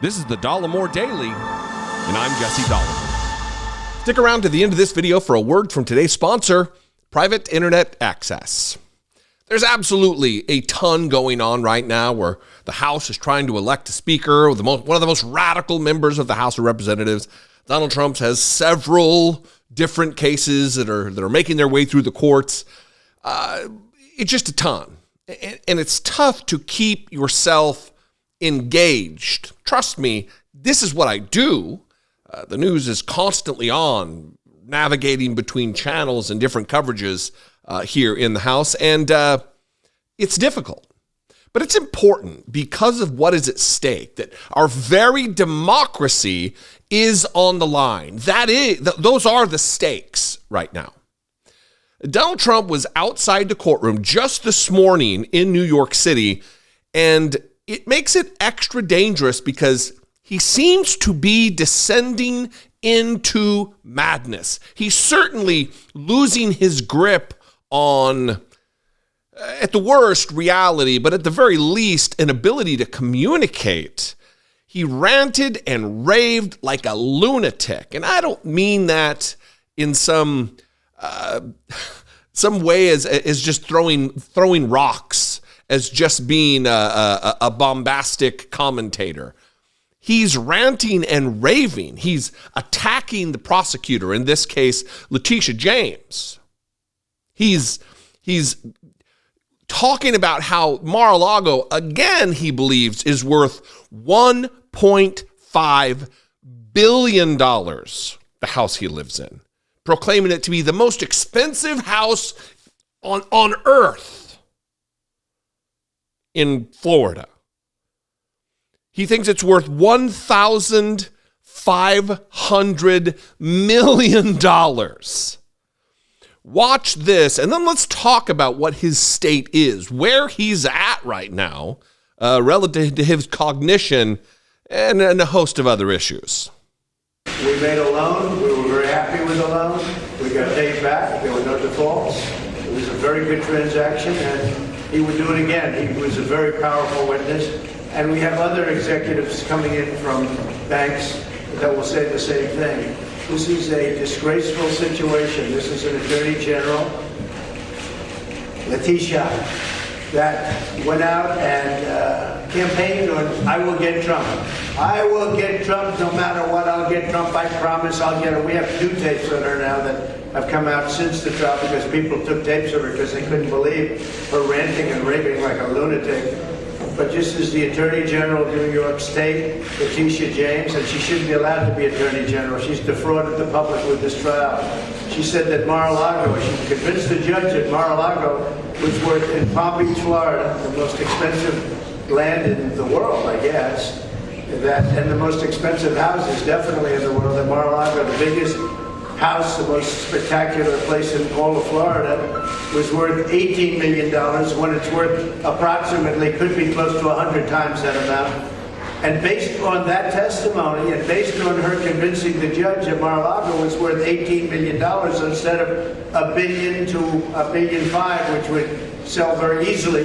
This is the Dollemore Daily, and I'm Jesse Dollemore. Stick around to the end of this video for a word from today's sponsor, Private Internet Access. There's absolutely a ton going on right now where the House is trying to elect a speaker, one of the most radical members of the House of Representatives. Donald Trump has several different cases that are making their way through the courts. It's just a ton. And it's tough to keep yourself engaged. Trust me, this is what I do. The news is constantly on, navigating between channels and different coverages here in the House, and it's difficult. But it's important because of what is at stake, that our very democracy is on the line. Those are the stakes right now. Donald Trump was outside the courtroom just this morning in New York City, and it makes it extra dangerous because he seems to be descending into madness. He's certainly losing his grip on, at the worst, reality, but at the very least, an ability to communicate. He ranted and raved like a lunatic. And I don't mean that in some way as just throwing rocks, as just being a bombastic commentator. He's ranting and raving. He's attacking the prosecutor, in this case, Letitia James. He's talking about how Mar-a-Lago, again, he believes, is worth $1.5 billion, the house he lives in, proclaiming it to be the most expensive house on earth in Florida. He thinks it's worth $1,500 million. Watch this, and then let's talk about what his state is, where he's at right now, relative to his cognition, and a host of other issues. We made a loan. We were very happy with the loan. We got paid back. There were no defaults. It was a very good transaction, and he would do it again. He was a very powerful witness. And we have other executives coming in from banks that will say the same thing. This is a disgraceful situation. This is an attorney general, Letitia, that went out and campaigned on, I will get Trump. I will get Trump no matter what. I'll get Trump. I promise I'll get him. We have 2 tapes on her now that have come out since the trial because people took tapes of her because they couldn't believe her ranting and raving like a lunatic. But just as the Attorney General of New York State, Letitia James, and she shouldn't be allowed to be Attorney General. She's defrauded the public with this trial. She said that Mar-a-Lago, she convinced the judge that Mar-a-Lago was worth, in Palm Beach, Florida, the most expensive land in the world, I guess, and the most expensive houses definitely in the world, that Mar-a-Lago, the biggest house, the most spectacular place in all of Florida, was worth $18 million when it's worth approximately, could be close to 100 times that amount. And based on that testimony and based on her convincing the judge that Mar-a-Lago was worth $18 million instead of $1 billion to $1.5 billion, which would sell very easily,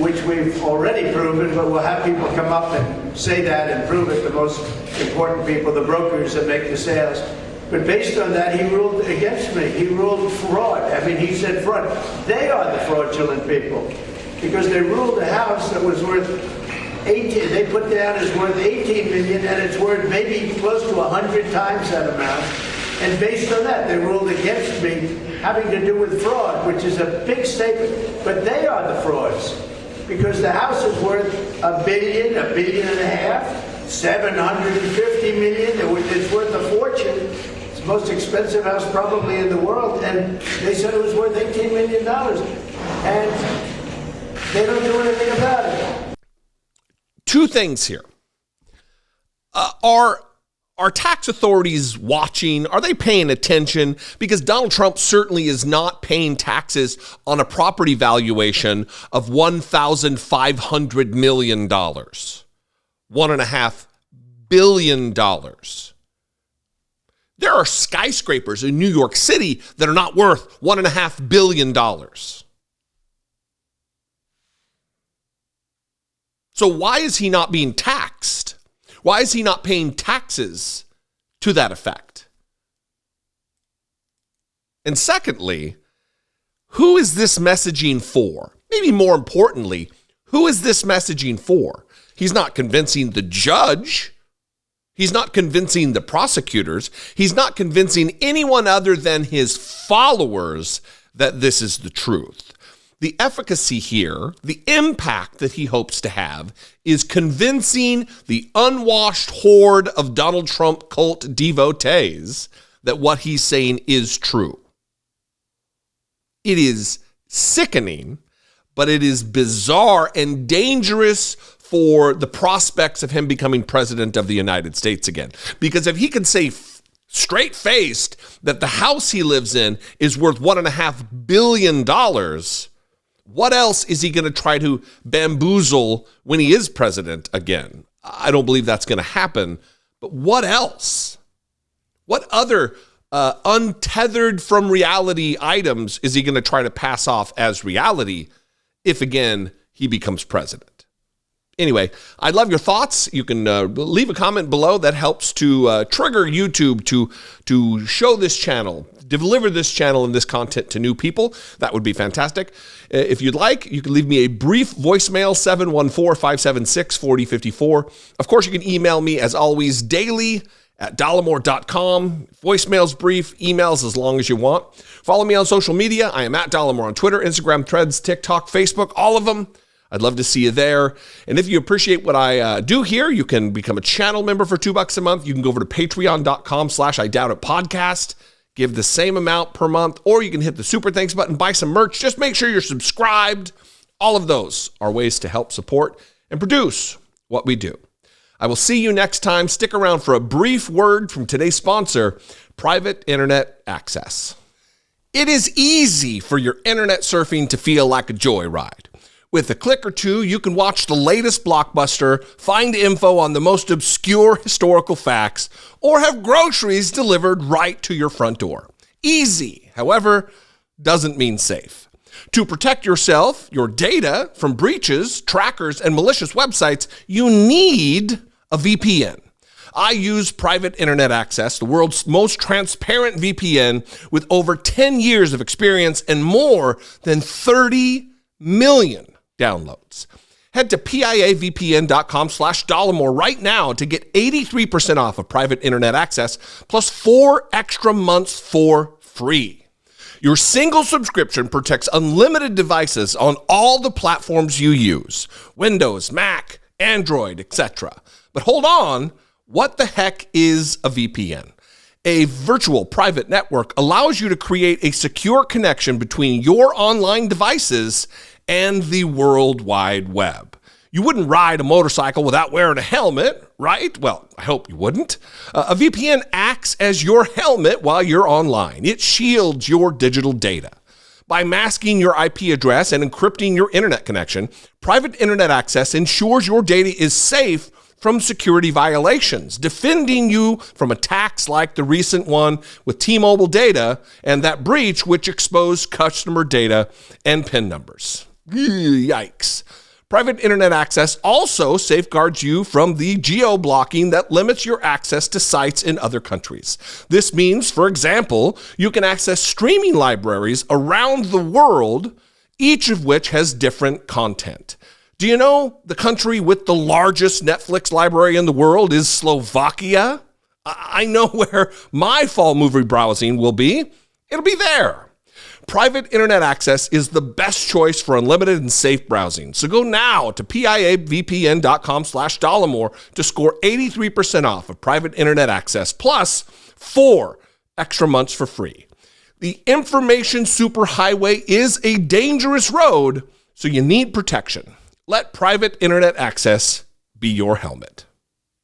which we've already proven, but we'll have people come up and say that and prove it, the most important people, the brokers that make the sales. But based on that, he ruled against me. He ruled fraud. I mean, he said fraud. They are the fraudulent people because they ruled a house that was worth 18. They put down as worth 18 million, and it's worth maybe close to 100 times that amount. And based on that, they ruled against me having to do with fraud, which is a big statement. But they are the frauds because the house is worth $1 billion, $1.5 billion, $750 million. It's worth a fortune. The most expensive house probably in the world, and they said it was worth $18 million, and they don't do anything about it. 2 things here. Are tax authorities watching? Are they paying attention? Because Donald Trump certainly is not paying taxes on a property valuation of $1,500 million, $1.5 billion. There are skyscrapers in New York City that are not worth $1.5 billion. So why is he not being taxed? Why is he not paying taxes to that effect? And secondly, who is this messaging for? Maybe more importantly, who is this messaging for? He's not convincing the judge. He's not convincing the prosecutors. He's not convincing anyone other than his followers that this is the truth. The efficacy here, the impact that he hopes to have, is convincing the unwashed horde of Donald Trump cult devotees that what he's saying is true. It is sickening, but it is bizarre and dangerous for the prospects of him becoming president of the United States again. Because if he can say straight-faced that the house he lives in is worth $1.5 billion, what else is he going to try to bamboozle when he is president again? I don't believe that's going to happen. But what else? What other untethered from reality items is he going to try to pass off as reality if, again, he becomes president? Anyway, I'd love your thoughts. You can leave a comment below. That helps to trigger YouTube to show this channel, deliver this channel and this content to new people. That would be fantastic. If you'd like, you can leave me a brief voicemail, 714-576-4054. Of course, you can email me, as always, daily at dollemore.com. Voicemails brief, emails as long as you want. Follow me on social media. I am at Dollemore on Twitter, Instagram, Threads, TikTok, Facebook, all of them. I'd love to see you there. And if you appreciate what I do here, you can become a channel member for $2 a month. You can go over to patreon.com/IDoubtIt give the same amount per month, or you can hit the super thanks button, buy some merch. Just make sure you're subscribed. All of those are ways to help support and produce what we do. I will see you next time. Stick around for a brief word from today's sponsor, Private Internet Access. It is easy for your internet surfing to feel like a joyride. With a click or two, you can watch the latest blockbuster, find info on the most obscure historical facts, or have groceries delivered right to your front door. Easy, however, doesn't mean safe. To protect yourself, your data from breaches, trackers, and malicious websites, you need a VPN. I use Private Internet Access, the world's most transparent VPN with over 10 years of experience and more than 30 million downloads. Head to piavpn.com/Dollemore right now to get 83% off of Private Internet Access plus 4 extra months for free. Your single subscription protects unlimited devices on all the platforms you use: Windows, Mac, Android, etc. But hold on, what the heck is a VPN? A virtual private network allows you to create a secure connection between your online devices and the World Wide Web. You wouldn't ride a motorcycle without wearing a helmet, right? Well, I hope you wouldn't. A VPN acts as your helmet while you're online. It shields your digital data. By masking your IP address and encrypting your internet connection, Private Internet Access ensures your data is safe from security violations, defending you from attacks like the recent one with T-Mobile data and that breach which exposed customer data and PIN numbers. Yikes. Private Internet Access also safeguards you from the geo-blocking that limits your access to sites in other countries. This means, for example, you can access streaming libraries around the world, each of which has different content. Do you know the country with the largest Netflix library in the world is Slovakia? I know where my fall movie browsing will be. It'll be there. Private Internet Access is the best choice for unlimited and safe browsing. So go now to piavpn.com/Dollemore to score 83% off of Private Internet Access plus 4 extra months for free. The information superhighway is a dangerous road, so you need protection. Let Private Internet Access be your helmet.